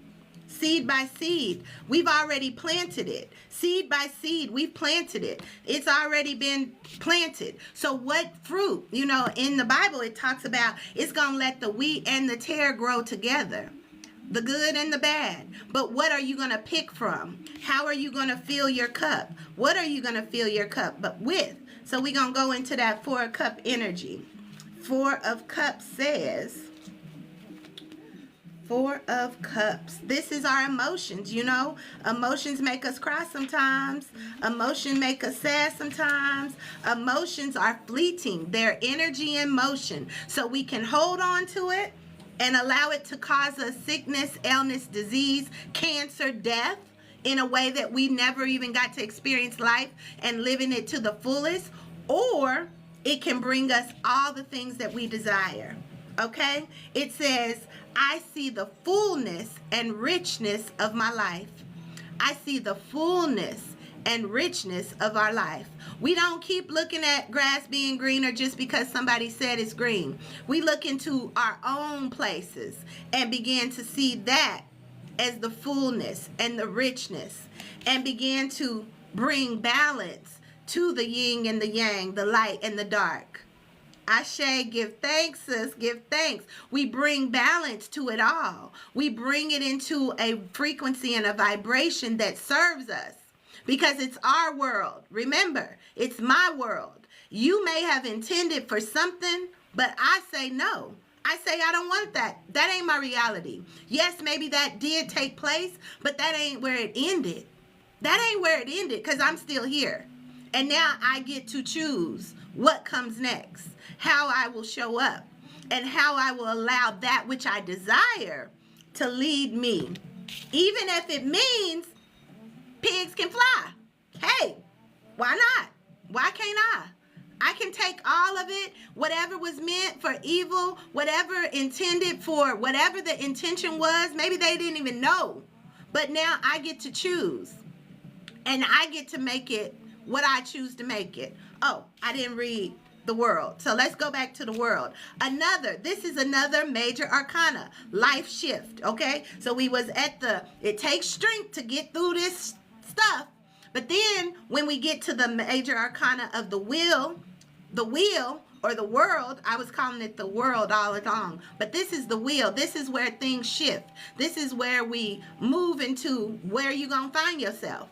Seed by seed. We've already planted it. Seed by seed, we've planted it. It's already been planted. So what fruit? You know, in the Bible, it talks about it's going to let the wheat and the tare grow together. The good and the bad. But what are you going to pick from? How are you going to fill your cup? What are you going to fill your cup with? So we're going to go into that 4 of cup energy. 4 of cups says, 4 of cups. This is our emotions, you know. Emotions make us cry sometimes. Emotions make us sad sometimes. Emotions are fleeting. They're energy in motion. So we can hold on to it and allow it to cause us sickness, illness, disease, cancer, death in a way that we never even got to experience life and living it to the fullest. Or it can bring us all the things that we desire. Okay? It says, I see the fullness and richness of my life. I see the fullness and richness of our life. We don't keep looking at grass being greener just because somebody said it's green. We look into our own places and begin to see that as the fullness and the richness and begin to bring balance to the yin and the yang, the light and the dark. Ashe, give thanks, sis, give thanks. We bring balance to it all. We bring it into a frequency and a vibration that serves us because it's our world. Remember, it's my world. You may have intended for something, but I say no. I say I don't want that. That ain't my reality. Yes, maybe that did take place, but that ain't where it ended. That ain't where it ended because I'm still here. And now I get to choose what comes next, how I will show up, and how I will allow that which I desire to lead me. Even if it means pigs can fly. Hey, why not? Why can't I? I can take all of it, whatever was meant for evil, whatever intended for, whatever the intention was. Maybe they didn't even know. But now I get to choose. And I get to make it what I choose to make it. Oh, I didn't read the world. So let's go back to the world. This is another major arcana, life shift, okay? So we was at it takes strength to get through this stuff. But then when we get to the major arcana of the wheel or the world, I was calling it the world all along. But this is the wheel. This is where things shift. This is where we move into where you're going to find yourself.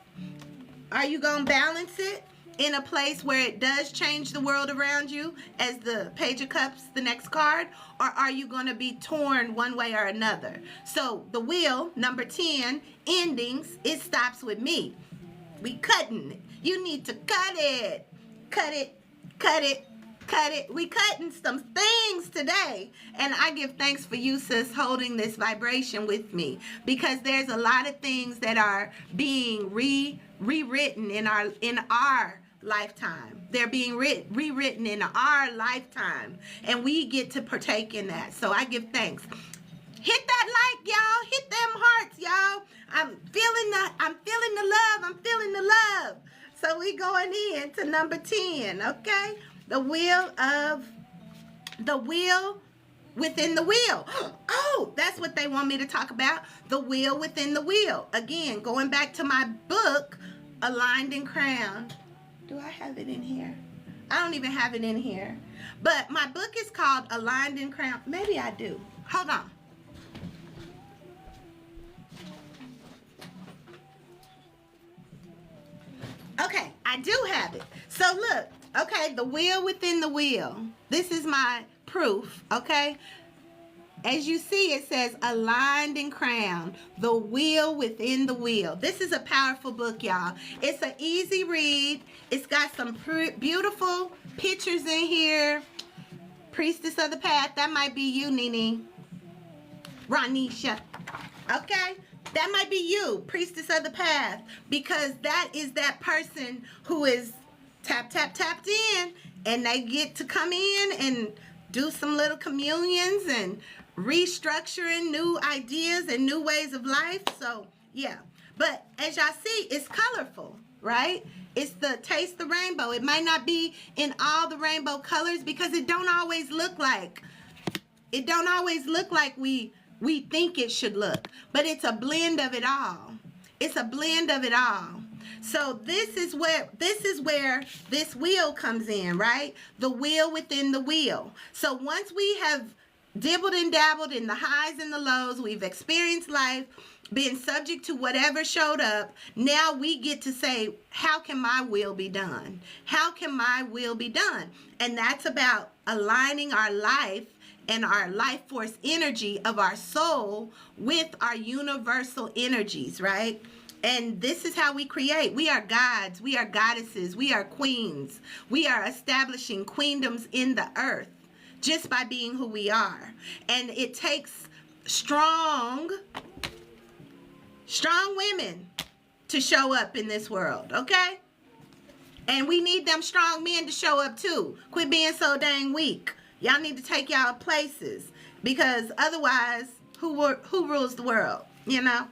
Are you going to balance it in a place where it does change the world around you as the Page of Cups, the next card? Or are you going to be torn one way or another? So the wheel, number 10, endings, it stops with me. We cutting it. You need to cut it. Cut it. Cut it. Cut it. We cutting some things today. And I give thanks for you, sis, holding this vibration with me. Because there's a lot of things that are being rewritten in our lifetime. They're being rewritten in our lifetime. And we get to partake in that. So I give thanks. Hit that like, y'all. Hit them hearts, y'all. I'm feeling the love. I'm feeling the love. So we going in to number 10, okay? The wheel within the wheel. Oh, that's what they want me to talk about. The wheel within the wheel. Again, going back to my book, Aligned and Crowned. Do I have it in here? I don't even have it in here. But my book is called Aligned and Crowned. Maybe I do. Hold on. Okay, I do have it. So look, okay, the wheel within the wheel. This is my proof, okay? As you see, it says aligned and crowned, the wheel within the wheel. This is a powerful book, y'all. It's an easy read. It's got some beautiful pictures in here. Priestess of the Path, that might be you, Nene. Ronisha, okay? That might be you, Priestess of the Path, because that is that person who is tapped in and they get to come in and do some little communions and restructuring new ideas and new ways of life. So yeah, but as y'all see, it's colorful, right? It's the taste the rainbow. It might not be in all the rainbow colors because it don't always look like we think it should look, but it's a blend of it all. It's a blend of it all. So this is where this wheel comes in, right? The wheel within the wheel. So once we have dibbled and dabbled in the highs and the lows, we've experienced life, been subject to whatever showed up, now we get to say, how can my will be done? How can my will be done? And that's about aligning our life and our life force energy of our soul with our universal energies, right? And this is how we create. We are gods, we are goddesses, we are queens. We are establishing queendoms in the earth just by being who we are. And it takes strong women to show up in this world, okay? And we need them strong men to show up too. Quit being so dang weak. Y'all need to take y'all places, because otherwise, who rules the world, you know?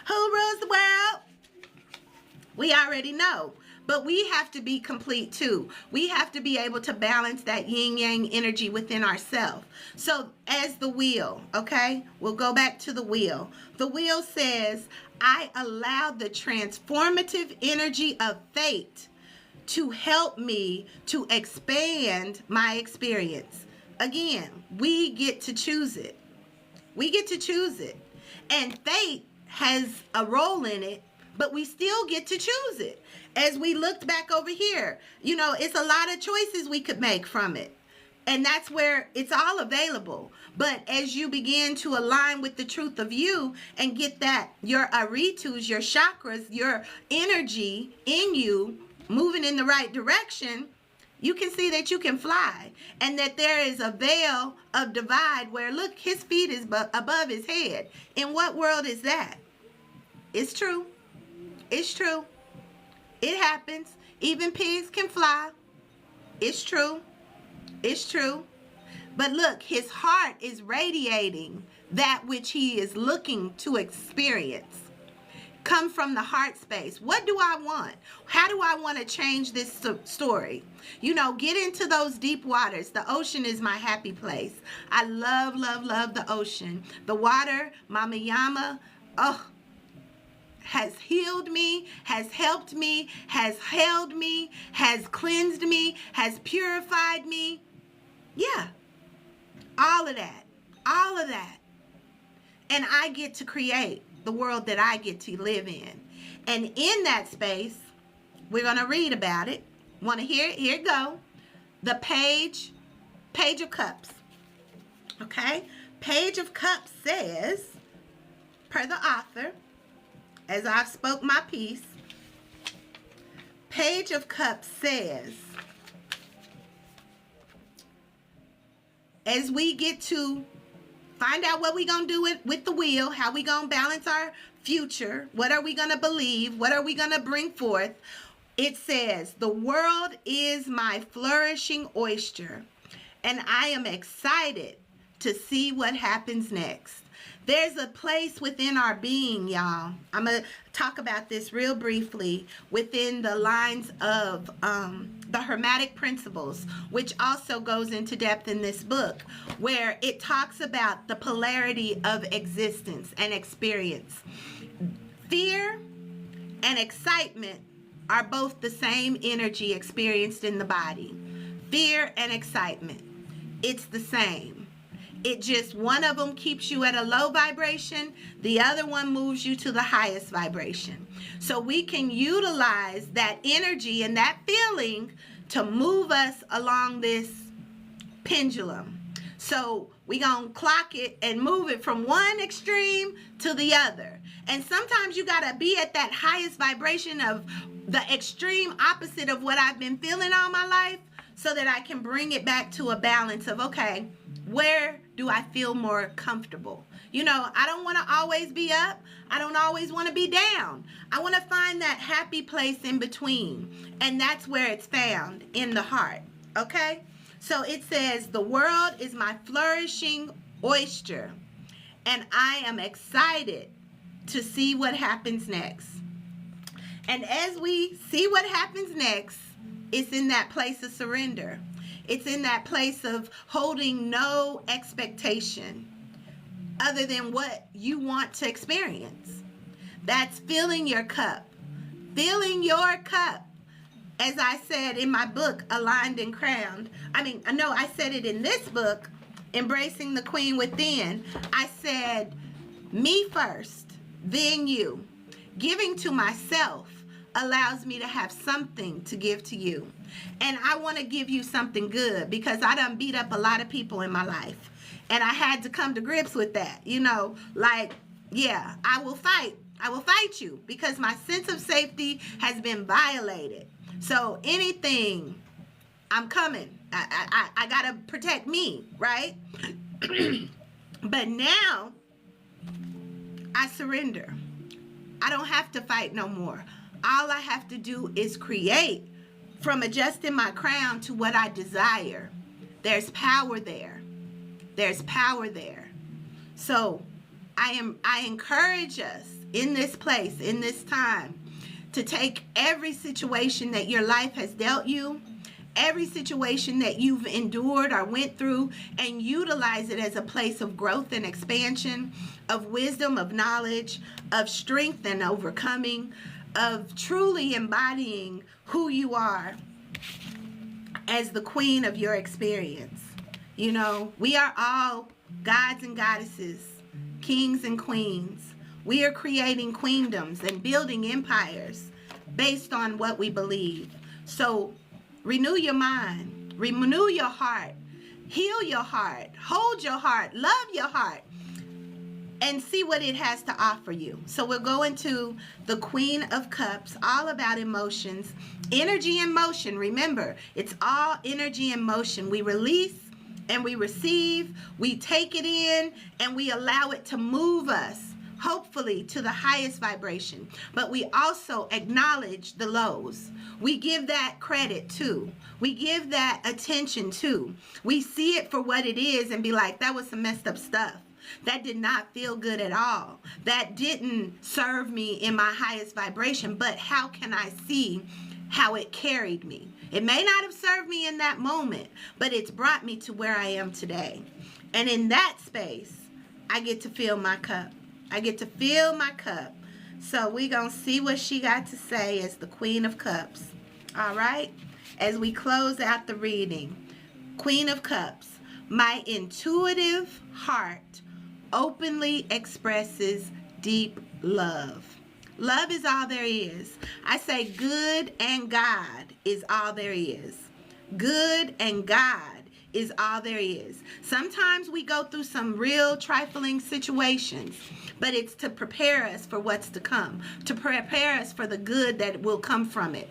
Who rules the world? We already know. But we have to be complete too. We have to be able to balance that yin-yang energy within ourselves. So as the wheel, okay? We'll go back to the wheel. The wheel says, I allow the transformative energy of fate to help me to expand my experience. Again, we get to choose it. We get to choose it. And fate has a role in it, but we still get to choose it. As we looked back over here, you know, it's a lot of choices we could make from it. And that's where it's all available. But as you begin to align with the truth of you and get that, your aritus, your chakras, your energy in you moving in the right direction, you can see that you can fly, and that there is a veil of divide where, look, his feet is above his head. In what world is that? It's true. It's true. It happens. Even pigs can fly. It's true. It's true. But look, his heart is radiating that which he is looking to experience. Come from the heart space. What do I want? How do I want to change this story? You know, get into those deep waters. The ocean is my happy place. I love, love, love the ocean. The water, Mama Yama, has healed me, has helped me, has held me, has cleansed me, has purified me. Yeah, all of that, all of that. And I get to create the world that I get to live in. And in that space, we're going to read about it. Want to hear it? Here it go. The Page of Cups. Okay? Page of Cups says, per the author, as I've spoke my piece, Page of Cups says, as we get to find out what we're going to do with the wheel, how we going to balance our future, what are we going to believe, what are we going to bring forth, it says, the world is my flourishing oyster, and I am excited to see what happens next. There's a place within our being, y'all. I'm going to talk about this real briefly within the lines of the Hermetic principles, which also goes into depth in this book, where it talks about the polarity of existence and experience. Fear and excitement are both the same energy experienced in the body. Fear and excitement, it's the same. It just, one of them keeps you at a low vibration, the other one moves you to the highest vibration. So we can utilize that energy and that feeling to move us along this pendulum. So we gonna clock it and move it from one extreme to the other. And sometimes you gotta be at that highest vibration of the extreme opposite of what I've been feeling all my life, so that I can bring it back to a balance of, okay, where do I feel more comfortable? You know, I don't want to always be up. I don't always want to be down. I want to find that happy place in between. And that's where it's found, in the heart. Okay? So it says, the world is my flourishing oyster, and I am excited to see what happens next. And as we see what happens next, it's in that place of surrender. It's in that place of holding no expectation other than what you want to experience. That's filling your cup. Filling your cup. As I said in my book, Aligned and Crowned. I said it in this book, Embracing the Queen Within. I said, me first, then you. Giving to myself allows me to have something to give to you. And I want to give you something good, because I done beat up a lot of people in my life. And I had to come to grips with that. I will fight. I will fight you, because my sense of safety has been violated. So anything, I'm coming. I got to protect me, right? But now I surrender. I don't have to fight no more. All I have to do is create from adjusting my crown to what I desire. There's power there. There's power there. So I encourage us in this place, in this time, to take every situation that your life has dealt you, every situation that you've endured or went through, and utilize it as a place of growth and expansion, of wisdom, of knowledge, of strength and overcoming, of truly embodying who you are as the queen of your experience. We are all gods and goddesses, kings and queens. We are creating queendoms and building empires based on what we believe. So renew your mind, renew your heart, heal your heart, hold your heart, love your heart, and see what it has to offer you. So we'll go into the Queen of Cups, all about emotions, energy and motion. Remember, it's all energy and motion. We release and we receive, we take it in, and we allow it to move us, hopefully to the highest vibration. But we also acknowledge the lows. We give that credit too. We give that attention too. We see it for what it is and be like, that was some messed up stuff. That did not feel good at all. That didn't serve me in my highest vibration. But how can I see how it carried me? It may not have served me in that moment, but it's brought me to where I am today. And in that space, I get to fill my cup. I get to fill my cup. So we're going to see what she got to say as the Queen of Cups. All right? As we close out the reading. Queen of Cups. My intuitive heart openly expresses deep love. Love is all there is. I say good and God is all there is. Good and God is all there is. Sometimes we go through some real trifling situations, but it's to prepare us for what's to come, to prepare us for the good that will come from it.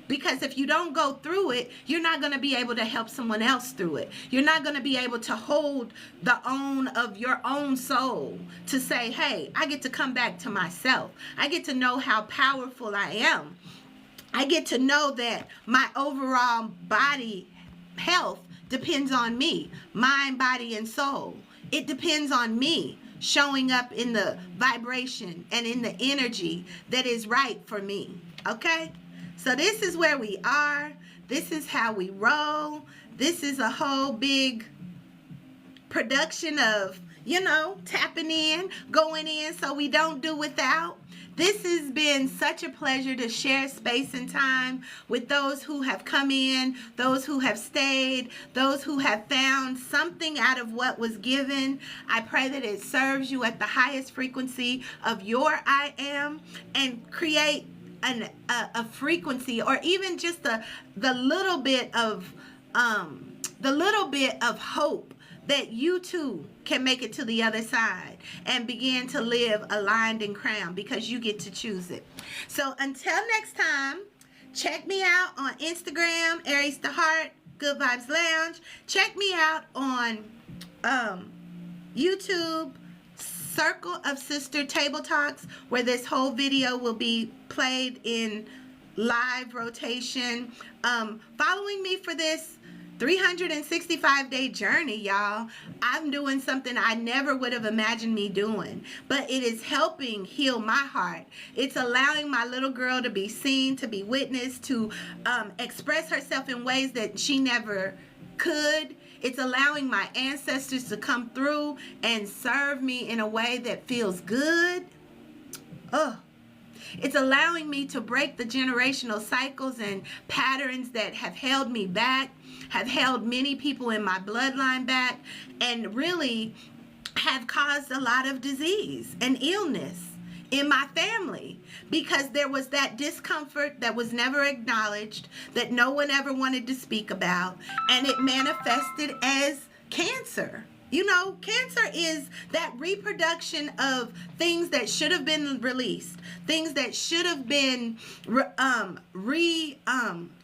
Because if you don't go through it, you're not going to be able to help someone else through it. You're not going to be able to hold the own of your own soul to say, hey, I get to come back to myself. I get to know how powerful I am. I get to know that my overall body health depends on me, mind, body, and soul. It depends on me showing up in the vibration and in the energy that is right for me. Okay? So this is where we are. This is how we roll. This is a whole big production of, tapping in, going in so we don't do without. This has been such a pleasure to share space and time with those who have come in, those who have stayed, those who have found something out of what was given. I pray that it serves you at the highest frequency of your I am, and create a frequency, or even just the little bit of hope that you too can make it to the other side and begin to live aligned and crowned, because you get to choose it. So until next time, check me out on Instagram, Aries the Heart, Good Vibes Lounge. Check me out on YouTube, Circle of Sister Table Talks, where this whole video will be played in live rotation. Following me for this 365-day journey, y'all. I'm doing something I never would have imagined me doing, but it is helping heal my heart. It's allowing my little girl to be seen, to be witnessed, to express herself in ways that she never could. It's allowing my ancestors to come through and serve me in a way that feels good. Oh, it's allowing me to break the generational cycles and patterns that have held me back, have held many people in my bloodline back, and really have caused a lot of disease and illness in my family, because there was that discomfort that was never acknowledged, that no one ever wanted to speak about, and it manifested as cancer. You know, cancer is that reproduction of things that should have been released, things that should have been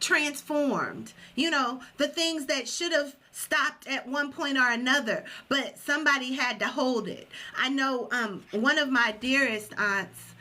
transformed. You know, the things that should have stopped at one point or another, but somebody had to hold it. I know one of my dearest aunts,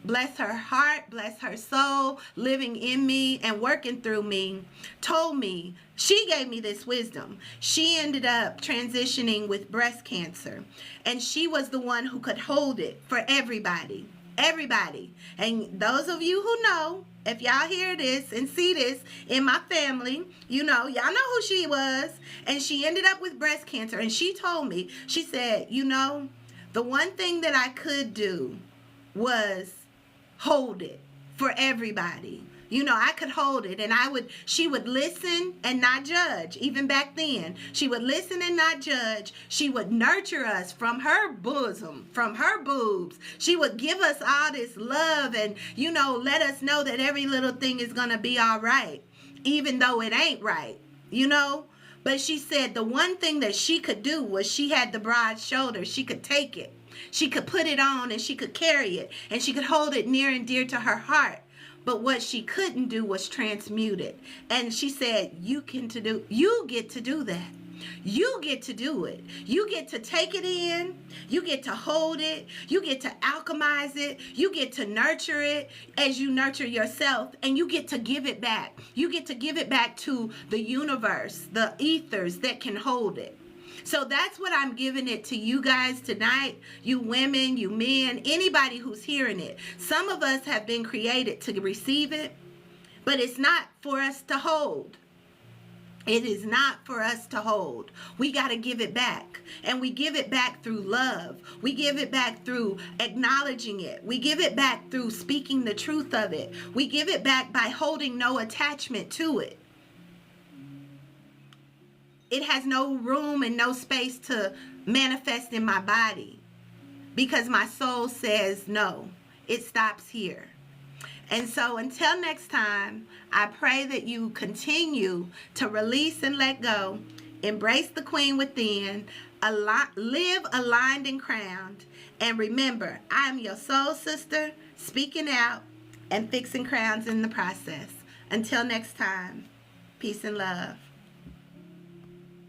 bless her heart, bless her soul, living in me and working through me, told me, she gave me this wisdom. She ended up transitioning with breast cancer, and she was the one who could hold it for everybody. Everybody. And those of you who know, if y'all hear this and see this in my family, you know, y'all know who she was. And she ended up with breast cancer. And she told me, she said, you know, the one thing that I could do was hold it for everybody. You know, I could hold it, and she would listen and not judge. Even back then, she would listen and not judge. She would nurture us from her bosom, from her boobs. She would give us all this love and, you know, let us know that every little thing is going to be all right, even though it ain't right, you know. But she said the one thing that she could do was she had the broad shoulders. She could take it. She could put it on and she could carry it, and she could hold it near and dear to her heart. But what she couldn't do was transmute it. And she said, you get to do that. You get to do it. You get to take it in. You get to hold it. You get to alchemize it. You get to nurture it as you nurture yourself. And you get to give it back. You get to give it back to the universe, the ethers that can hold it. So that's what I'm giving it to you guys tonight, you women, you men, anybody who's hearing it. Some of us have been created to receive it, but it's not for us to hold. It is not for us to hold. We got to give it back. And we give it back through love. We give it back through acknowledging it. We give it back through speaking the truth of it. We give it back by holding no attachment to it. It has no room and no space to manifest in my body, because my soul says no. It stops here. And so until next time, I pray that you continue to release and let go, embrace the queen within, live aligned and crowned, and remember, I am your soul sister, speaking out and fixing crowns in the process. Until next time, peace and love.